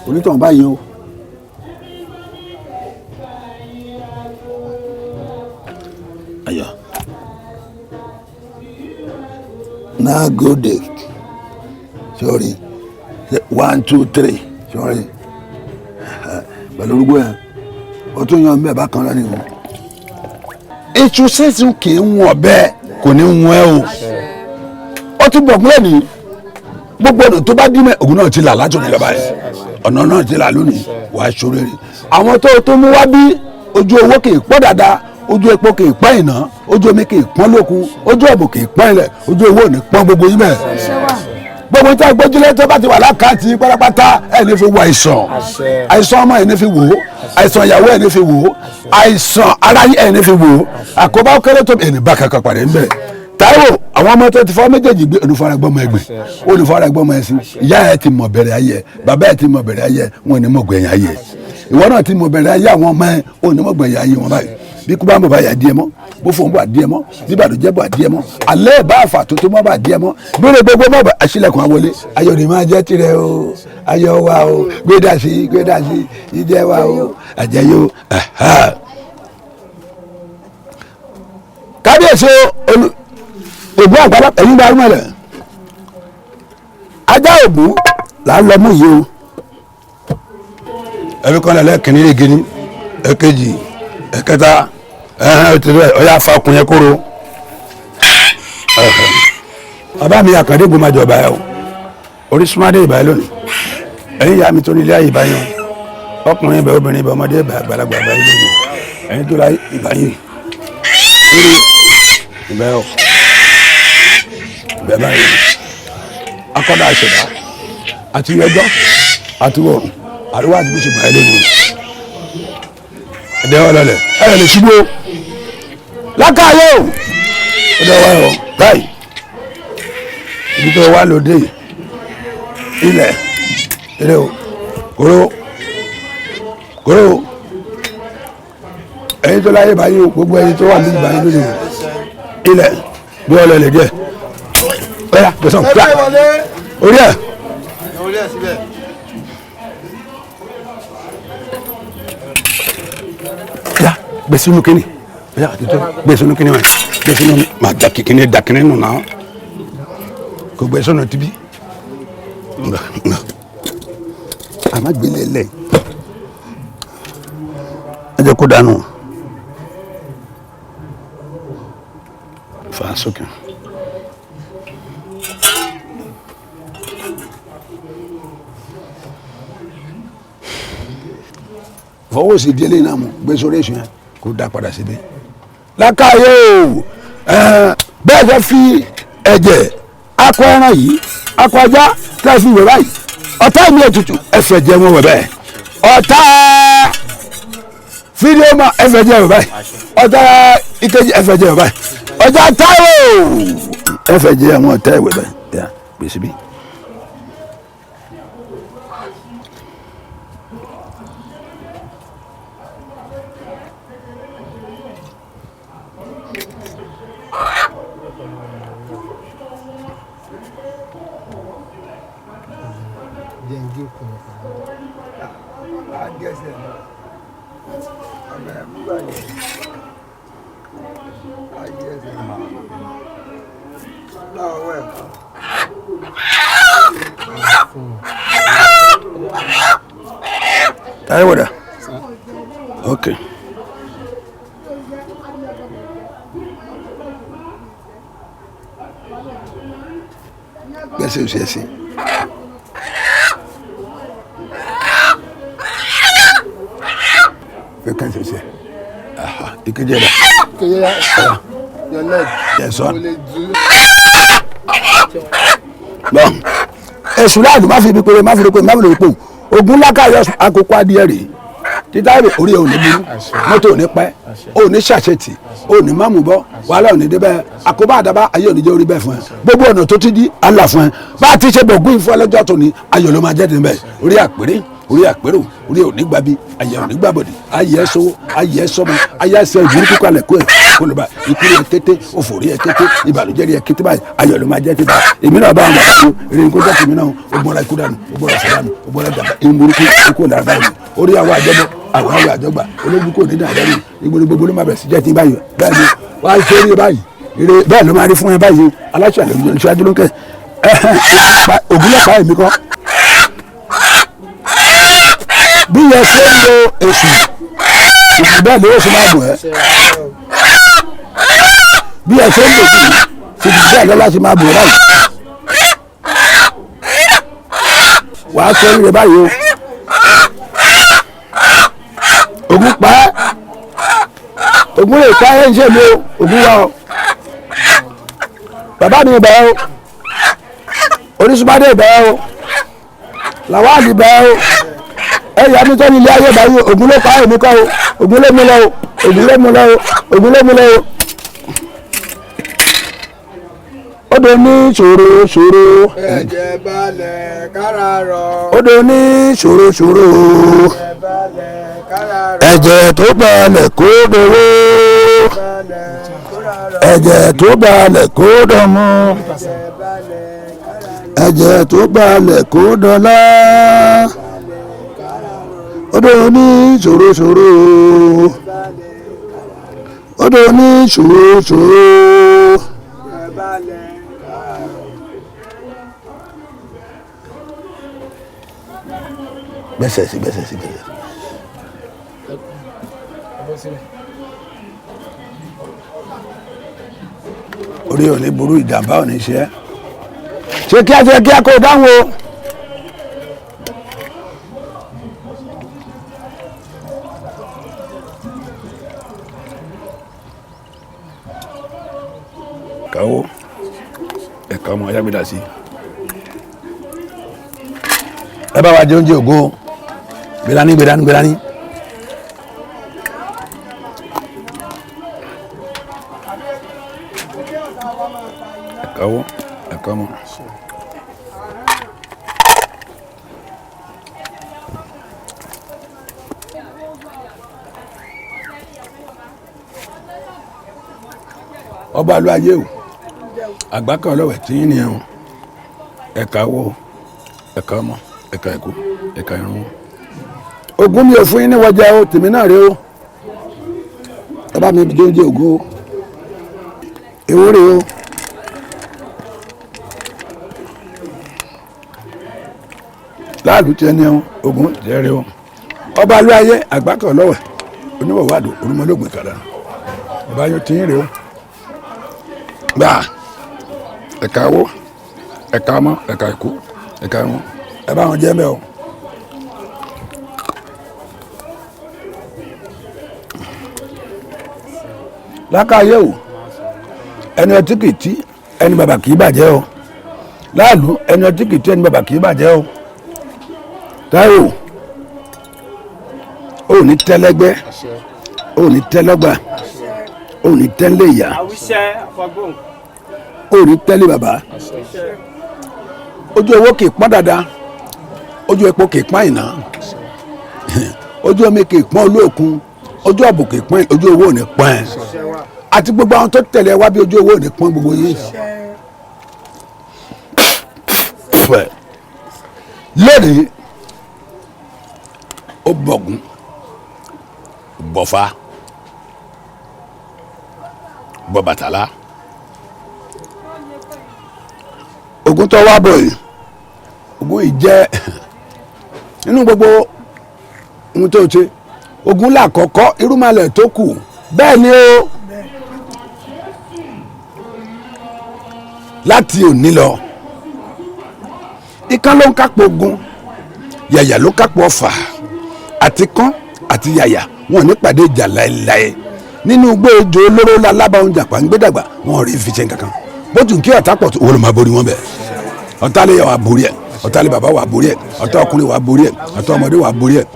onítọ̀hún báyìí o. ayọ̀ now go there sorry 1 2 3 sorry pẹ̀lú orúkọ yẹn o tún yan mẹ́ẹ̀ bákan lọ́nà ìwọ̀n ètò sẹ́sìn kì í wọ̀n bẹ́ẹ̀ kò ní wọ́n ẹ́ o ó tún bọ̀ pílẹ̀ ní gbogbo ọ̀nà tó bá dín mẹ́ ògùn náà ti là látòní lọ́ba yẹn ọ̀nà náà ti là lónìí wàá ṣorí rẹ̀ àwọn tó mú wá bí ojú owó kì í pọ̀ dáadáa ojú epo kì í pọ́n ìná ojú omi kì í pọ́n lókun ojú ọ̀bùn kì í pọ́n ilẹ̀ ojú owó ò ní pọ́n gbogbo yín bẹ́ẹ̀ gbogbo tí a gbójúlé tó bá ti wà lákàtì pátápátá ẹni fi wo àìsàn ọmọ ẹni fi wò ó àìsàn ìyàwó ẹni fi wò ó àìsàn ara ẹni fi wò ó àkóbá kéré tó ẹni bá kankan pàdé ń bẹ Táíwò àwọn ọmọ tó ti fọ́ méjèèjì gbé olùfaragbọ́mọ ẹgbẹ́ olùfaragbọ́mọ ẹsìn ìyá ẹ ti mọ̀ bẹ̀rẹ̀ ayé bàbá ẹ ti mọ̀ bẹ̀rẹ̀ ayé wọn ni mọ̀ gbẹ̀yìn ayé ìwọ náà ti mọ̀ bẹ̀rẹ̀ ayé àwọn ọmọ ẹ ò ní mọ̀ gbẹ̀yìn ayé wọn báyìí bí kú bá ń bọ̀ bá yà díẹ̀ mọ́ bó fòun bọ̀ àdíẹ̀ mọ́ bí bàdújẹ́ bọ̀ àdíẹ̀ mọ́ alẹ́ bá àfà tó tó mọ́ bá àdíẹ̀ mọ́ gbére gbogbo mọ́ bá aṣílẹ̀kùn àwọlé ayọ̀ rẹ̀ máa jẹ́ tirẹ̀ o ayọ̀ wa o gbéda sí ìjẹ́ wa o àjẹyó kábíyèsí ògùn àgbàdo ẹ̀yìn gba arúmọ̀lẹ̀ ajá ògùn là ń lọ mú yìí o ẹbí kan lẹ́lẹ́ kìnní lè gini ẹ̀kejì ẹ̀kẹta ọ̀yà fa ọkùnrin yẹn kóró bàbá mi àkàndé gbọmọjọ ìbáyà o orísùnmádé ìbáyà lónìí ẹ̀yin ìyá mi tó ní ilé ayé ìbáyà ọkùnrin ìbáyà obìnrin ìbáyà ọmọdé ìbáyà àgbàlagbà ìbáyà lónìí ẹ̀yin tó láyé ìbáyà ìbáyà ìbáyà báyìí akọ́dà àṣẹ̀dá àti ẹjọ́ àti wọ̀rùn àríwá àti bíṣọ̀ báyìí lónìí ẹ̀dẹ̀ ọlọ́lẹ̀ ẹ̀rẹ̀ lè ṣubú lákàáyé o ẹ̀dẹ̀ wá ọ̀ báyìí ibi tó wá lóde ilẹ̀ ilẹ̀ o kóró ẹ̀yin tó láyé báyìí o gbogbo ẹ̀yin tó wà ní ìbáyìí lónìí ilẹ̀ bí ọlọ́lẹ̀ díẹ̀ ọ̀yà gbèsàn kíá orí ẹ̀. gbèsè inú kínní gbèsè inú kínní gbèsè inú ma da kínní nù náà kò gbèsè inú tibí a ma gbélé lẹ ẹ jẹ kó dànù fa sókè. fọwọ́ sí délé náà mú gbé sórí èsù yẹn kó dá padà síbi. lákàáyé o bẹ́ẹ̀ fẹ́ fi ẹ̀jẹ̀ akọ ẹran yìí akọ ajá tí a fi wẹ̀ báyìí ọ̀tá mi ètùtù ẹ̀fẹ̀ jẹ́ wọn wẹ̀ bẹ́ẹ̀ ọ̀tá fídíò mọ ẹ̀fẹ̀ jẹ́ wẹ̀ báyìí ọ̀tá ìkejì ẹ̀fẹ̀ jẹ́ wẹ̀ báyìí ọ̀tá táwọ̀ ẹ̀fẹ̀ jẹ́ wọn ọ̀tá ẹ̀wẹ̀ báyìí gbèsè bí. What? Okay. Gbèsè òsì ẹsìn. Fẹ́kàn ṣe ṣe. Ìkejì ẹ̀dá. Ìkejì ẹ̀dá. Your leg. Yes, son. Bọ́n ẹ̀sùn láàdùn má fi ibi péré má fi rògbò má fi rògbò ogun lákàyọ àkókò adìẹ rèé títà rè orí ẹ ò ní burú mọ́tò ò ní pẹ́ ò ní ṣàṣetì ò ní má mú bọ́ wàhálà ò ní débẹ̀ àkóbá àdàbà ayé ò ní jẹ́ orí bẹ́ẹ̀ fún ẹ gbogbo ọ̀nà tó ti di àlà fún ẹ bá a ti ṣe bọ̀gún ìfún ẹlẹ́jọ́ tó ní ayọ̀ ló máa jẹ́ níbẹ̀ orí àpèrè orí àpérò orí ò ní gbàbí ayé ò ní gbàbọ̀dì ayé ẹ sówó ayé ẹ sọmọ ayé ẹsẹ ìbúrú kíkọ alẹ kó ẹ kó ló bá ikú rẹ kété òfòrí ẹ kété ìbànújẹ́ rẹ kété báyìí ayọ̀ ló máa jẹ́ títà èmi náà bá wọn bá tó eré ní kó jẹ́ tèmi náà ó gbọ́dọ̀ ikú dànù ó gbọ́dọ̀ sọ dànù ó gbọ́dọ̀ dàgbà ìmúrúkú ikú ò dára mi orí àwọn àjọgbọ àwọn àwọn àjọgbà ológun kò ní dàgbà mi ìgbòho gbogbo ló máa bẹ̀ sí jẹ́ tí báyìí bẹ́ẹ̀ ni wàá ṣe eré báyìí eré bẹ́ẹ̀ ló máa rí fún ẹ báyìí aláṣẹ àlejò ìṣáájú ló ń kẹ́ ògúnlọ́pàá èmi kọ́ bí yẹn ṣe ń lo èṣù ìṣù bẹ́ẹ̀ ni ó ṣe máa bù ẹ́ bí yẹn ṣe ń lo èṣù ìṣù bẹ́ẹ̀ lọ́la ṣe máa bù ẹ́ báyìí wàá sọ rí rẹ báyìí o ògún pa ẹ́ ògún lè pa ẹ́ ń ṣe mi o ògún wa o bàbá mi bẹ̀ ẹ́ o oríṣiríṣi bẹ̀ ẹ́ o làwáàlì bẹ̀ ẹ́ o ẹ̀yà mi tọ́ ní ilé ayé báyìí ògún ló pa èmi kọ́ o ògún ló mú lọ o ògún ló mú lọ o ògún ló mú lọ o. ó dé ní ṣòro ṣòro. ẹ̀jẹ̀ balẹ̀ kára rọ. ó dé ní ṣòro ṣòro. ẹ̀jẹ̀ balẹ̀ kára rọ. ẹ̀jẹ̀ tó balẹ̀ kó dòwó ẹ̀jẹ̀ tó balẹ̀ kó dọmọ ẹ̀jẹ̀ tó balẹ̀ kó dọlá odò ní ṣòro odò ní ṣòro. gbẹ́sẹ̀ sí. orí ò ní burú ìjàmbá ò ní ṣe ṣe kíá kó dáhùn o. káwó ẹ̀ka ọmọ ayágbéda sí ẹ bá wa jẹ oúnjẹ ògo gbéraní. ẹ̀káwó ẹ̀ka ọmọ. ọba lu ayé o àgbákan ọlọ́wẹ̀ tí yín nìyẹn o ẹ̀ka wo ẹ̀ka ọmọ ẹ̀ka ẹ̀kú ẹ̀ka irun. ogún mi ò fún yín ní wọjà o tèmi náà rè o ẹ bá mi jẹ oúnjẹ ògo ewúrẹ́ o. láàlú tiẹ̀ ní ẹ̀hún ogún tiẹ̀ rè o ọba lu ayé àgbákan ọlọ́wẹ̀ oníwọ̀wádùn orúmọlógún kàdá ọba yóò tí yín rè o. gbà ẹ̀ka wo ẹ̀ka ọmọ ẹ̀ka ẹ̀kú ẹ̀ka irun ẹ bá wọn jẹ́ mẹ́ o. lákàáyé o ẹni ọtí kìí tí ẹni bàbà kìí bàjẹ́ o láàlú ẹni ọtí kìí tí ẹni bàbà kìí bàjẹ́ o. Táíwò ò ní tẹ́lẹ́gbẹ́ ò ní tẹ́lọ́gbà ò ní tẹ́lẹ̀ ìyá ò ní tẹ́lẹ̀ bàbá. ojú owó kì í pọ́n dáadáa ojú epo kì í pọ́n ìná ojú omi kì í pọ́n olóòkun ojú ọ̀bù kì í pọ́n ojú owó ò ní pọ́n ẹ̀ àti gbogbo àwọn tó tẹ̀lé wá bí ojú owó ò ní pọ́n gbogbo yìí. lónìí ó bọ̀gún bọ̀fà bọ̀bàtálá ogun tó wá bọ̀ yìí ogun yìí jẹ́ nínú gbogbo ohun tó ṣe ogun làkọ́kọ́ irúmọlẹ̀ tó kù bẹ́ẹ̀ ni ó láti òní lọ ikán ló ń kápò ogun yàyà ló kápò ọfà àti kán àti yàyà wọn ò ní pàdé ìjà láéláé nínú igbó ejò olóró lálábàáhùn jàpá ń gbé dàgbà wọn ò rí fi ṣe kankan bójú kí ọ̀tá pọ̀ tó wọ́n ló máa borí wọn bẹ̀ ọ̀tá lè yà wà borí ẹ̀ ọ̀tá lè bàbá wà borí ẹ̀ ọ̀tá ọkùnrin wà borí ẹ̀ ọ̀tá ọmọdé wà borí ẹ̀.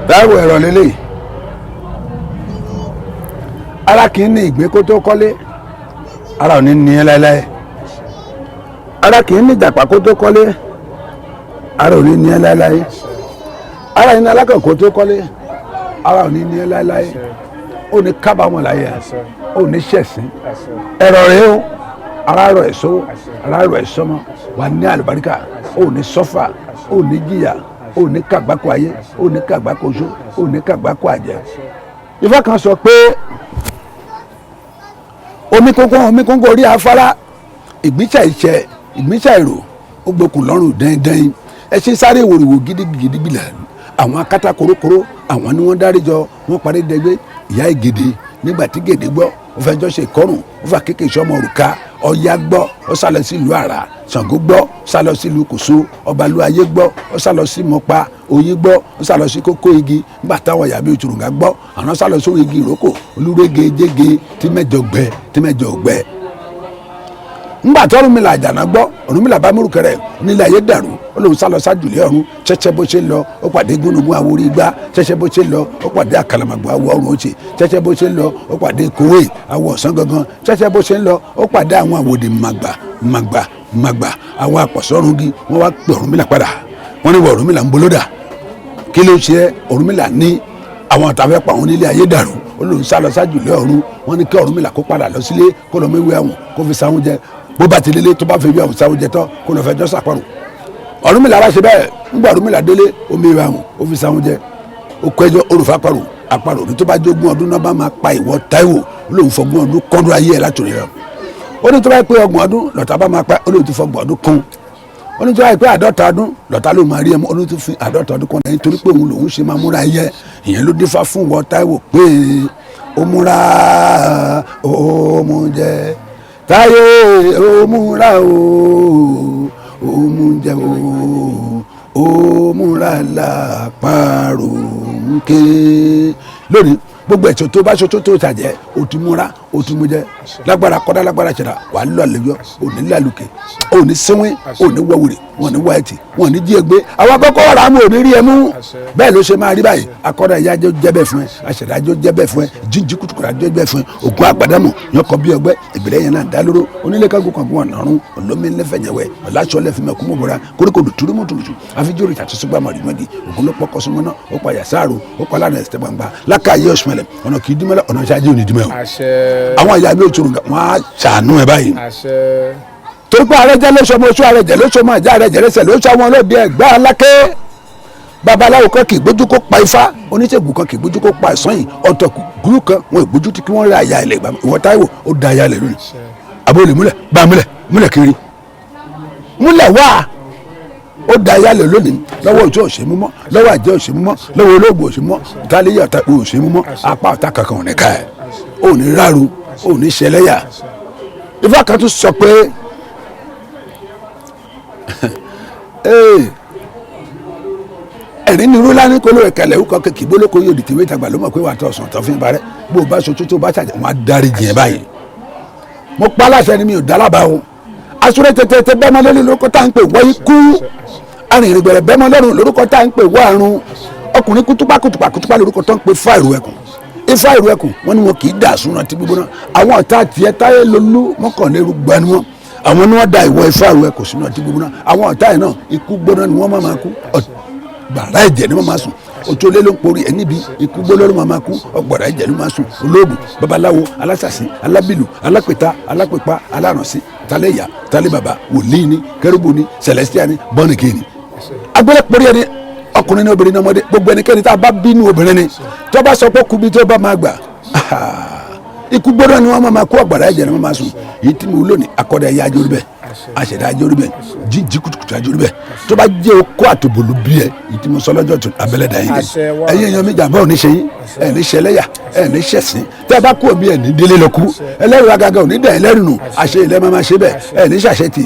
Táíwò ẹ̀rọ lélẹ̀ ara kì í ní ìgbé kó tó kọ́lé ara ò ní ní ẹ́ láéláé ara kì í ní ìjàpá kó tó kọ́lé ara ò ní ní ẹ́ láéláé ara yìí ní alákàn kó tó kọ́lé ara ò ní ní ẹ́ láéláé ó ní kábàámọ̀ láyé ó ní ṣẹ̀sín ẹ̀rọ rẹ̀ ó ara rọ̀ ẹ̀ sówó ara rọ̀ ẹ̀ sọ́mọ wà ní àlùbáríkà ó ní sọ́fà ó ní jìyà ó ní kàgbákò ayé ó ní kàgbákò oṣó ó ní kàgbákò àjẹ́. Ifá kan sọ pé omi kónkó orí afárá ìgbísà ìṣẹ ìgbísà èrò ó gbókùn lọ́rùn dẹ́ndẹ́n ẹṣin sáré wòrìwò gidigidi bìlà àwọn akátá korokoro àwọn ni wọ́n dárí jọ wọ́n parí dẹgbẹ́ ìyá ìgèdè nígbà tí gèdè gbọ́ ó fẹ́ jọ ṣe ìkọrùn ó fà kéèké sọmọ òrùka ọya gbọ́ ó sálọ sí ìlú àrà ṣàngó gbọ́ ó sálọ sí ìlú kòso ọbalúayé gbọ́ ó sálọ sí mọ́pa oyin gbọ́ ó sálọ sí kókó igi nígbà táwọn yàrá bíi òtúrùngá gbọ́ àwọn sálọ sórí igi ìrókò olúrege jẹgẹ tí mẹ́jọ gbẹ. ńgbà tí Ọ̀rúnmìlà àjànà gbọ́ Ọ̀rúnmìlà bá múrùkẹrẹ nílẹ̀ ayé dàrú ó lóun sá lọ sájùlé ọ̀run ṣẹ̀ṣẹ̀ bó ṣe ń lọ ó pàdé gúnugún àwòrí igbá ṣẹ̀ṣẹ̀ bó ṣe ń lọ ó pàdé àkàlàmàgbò àwọ̀ ọ̀run òṣè ṣẹ̀ṣẹ̀ bó ṣe ń lọ ó pàdé kòwé àwọ̀ ọ̀sán gangan ṣẹ̀ṣẹ̀ bó ṣe ń lọ ó pàdé àwọn àwòdì màgbà àwọn àpọ̀sọ́rungi wọ́n wá pè Ọ̀rúnmìlà padà wọ́n ní wọ Ọ̀rúnmìlà ń bolódà kí ló ṣe Ọ̀rúnmìlà ní àwọn àtàfẹ́ pa àwọn nílé ayé dàrú ó lóun sá lọ sájùlé ọ̀run wọ́n ní kí Ọ̀rúnmìlà kó padà lọ sílé kó lọ méwé àwọn kó fi sáwọn jẹ bó bá ti délé tó bá fi wí àwọn sáwọn jẹ tán kó lọ fẹjọ́ sàpọ̀rọ̀ Ọ̀rúnmìlà wá ṣe bẹ́ẹ̀ ńgbà Ọ̀rúnmìlà délé ó méwé àwọn ó fi sáwọn jẹ ó kẹjọ olùfà àparò ní tó bá jogún ọdún náà bá máa pa ìwọ Táíwò olóhùn fọgbọ́n ọdún kọ́ńdú ayé ẹ̀ látòrí rẹ̀ ó ní tó bá pé 30 ọdún lọ́tà bá máa pa olóhùn tó fọgbọ́n ọdún kún ó ní tó bá pé 50 ọdún lọ́tà ló máa rí ẹmu olóhùn tó fi 50 ọdún kún náà nítorí pé òun lòun ṣe máa múra ẹyẹ ìyẹn ló dífá fún ìwọ Táíwò pé ó múra ó mú jẹ Táyé ó múra ó mú jẹ ó múra làpárò ń ké lónìí gbogbo ẹ̀sọ́ tó bá ṣoṣo tó tàjẹ́ o ti múra o ti mú jẹ́ lágbára kọ́dá lágbára ṣẹ̀dá wà á lọ àlejò ò ní lálùkè ò ní sínwín ò ní wọ́wùrì wọ́n ní wáìtì wọ́n ní jí ẹgbẹ́ àwọn akọ́kọ́ ọ̀rọ̀ àmọ́ ò ní rí ẹ mú bẹ́ẹ̀ ló ṣe máa rí báyìí akọ́dá ìyájọ́ jẹ́bẹ̀ fún ẹ aṣẹ̀dájọ́ jẹ́bẹ̀ fún ẹ jíjí kùtùkùtù àjọ jẹ́bẹ̀ fún ẹ ògùn àgbàdàmù yọkọ bí ọgbẹ́ ìbílẹ̀ yẹn náà dálóró onílé kágun kan wọn nàrún olómi ńlẹ́fẹ̀yẹwẹ́ ọ̀làṣọ́lẹ̀ fún mẹ́kún mọ́bọ̀ra koríkodò túrúmùtùmùtù àfijórì tàti sọgbà mọ̀rìmọ́gì ògùn ló pọ́kọ́ súnmọ́ná ó pa yàsáàrò ó pa lánàá ẹ̀sẹ̀ gbangba lákàáyé ọ̀ṣunmọ̀lẹ̀ ọ̀nà kì í dímọ́lẹ̀ ọ̀nà ìṣáájú ò ní dímọ́ àwọn ìyá mi ò tún wọn á ṣàánú ẹ báyìí torí pé àrẹjẹ lóṣọmọ oṣù àrẹjẹ lóṣọmọ àjẹ àrẹjẹ lẹsẹ lóṣù àwọn olóògbé ẹgbẹ́ alákẹ́ babaláwo kan kì í gbójú kó pa ifá oníṣègùn kan kì í gbójú kó pa ẹ̀sán yìí ọ̀tọ̀ gúrú kan wọn ì gbójú tí kí wọ́n rí àyà ilẹ̀ ìgbà ìwọ Táíwò ó da àyà ilẹ̀ lónìí abóòlì múlẹ̀ bá múlẹ̀ kiri múlẹ̀ wá ó da àyà ilẹ̀ lónìí lọ́wọ́ òjò òṣèmú mọ́ lọ́wọ́ àjẹ́ òṣèmú mọ́ lọ́wọ́ olóògùn òṣèmú mọ́ ìtàlẹ́yà ọ̀tá òṣèmú mọ́ apá ọ̀tá kankan ò ní ká ẹ̀ ò ní ráru ò ní ṣẹlẹ́yà ifá kan tún sọ pé ẹ̀rín ni rúlá ní kóló ẹ̀kẹ́lẹ̀ ó kọ́ kékeré bólókó yóò di tìwé ìtagbà ló mọ̀ pé wà á tọ̀ sàn tó fi ń parẹ́ bó o bá sojú tó bá ṣàjẹ́ wọn á darí jìn báyìí mo pa aláṣẹ ni mi ò dálábà o asúré tètè bẹ́ẹ̀ mọ́ lórí lórúkọ tá à ń pè wọ́ ikú arìnrìngbẹ̀rẹ̀ bẹ́ẹ̀ mọ́ lọ́rùn lórúkọ tá à ń pè wọ́ àrùn ọkùnrin kútúpá lórúkọ tó ń pè fá ìrù ẹkùn ifá ìrù ẹkùn wọn ni wọn kì í dà súnra tí gbígbóná àwọn ọ̀tá tiẹ̀ Táyé Lolú mọ́kànlélú gbani wọn àwọn ni wọ́n da ìwọ ifá ìrù ẹkùn sínú ọtí gbígbóná àwọn ọ̀tá yìí náà ikú gbóná ni wọ́n máa kú gbàrà ẹ̀jẹ̀ ni wọ́n máa sùn òtólé ló ń porí ẹ̀ níbi ikú gbóná ló máa kú ọgbọ̀rà ẹ̀jẹ̀ ló máa sùn olóògùn babaláwo alásàsí alábìlù alápẹ̀tà alápẹ̀pá alárànsí tálẹ̀yà tálẹ̀bàbà wòlíì ni kẹrùbù ni celestia ni bọ́nìkì ni agbẹ́lẹ̀ porí ẹni ọkùnrin ní obìnrin ní ọmọdé gbogbo ẹnikẹ́ni tá a bá bínú obìnrin ni tó bá sọ pé kubi tó bá máa gbà ikú gbóná ni wọ́n máa kú ọgbọ̀rà ẹ̀jẹ̀ ni wọ́n máa sùn èyí tí mo lónìí akọ́dà ẹ̀yà ajó rí bẹ́ẹ̀ àṣẹ̀dá ajó rí bẹ́ẹ̀ jíjí kùtùkùtù ajó rí bẹ́ẹ̀ tó bá jẹ́ okó àtòbòlú bí ẹ èyí tí mo sọ lọ́jọ́ tó abẹ́lẹ́dà yín ẹ̀yin èèyàn mi jàmbá ò ní ṣe yín ẹ̀ ní ṣẹlẹ́yà ẹ̀ ní ṣẹ̀sín tẹ́ ẹ bá kú omi ẹ̀ ní délé lọ kú ẹlẹ́rìí agaga ò ní dẹ̀ ẹlẹ́rìí nù àṣẹ ilẹ̀ máa ṣe bẹ́ẹ̀ ẹ̀ ní ṣàṣẹ tì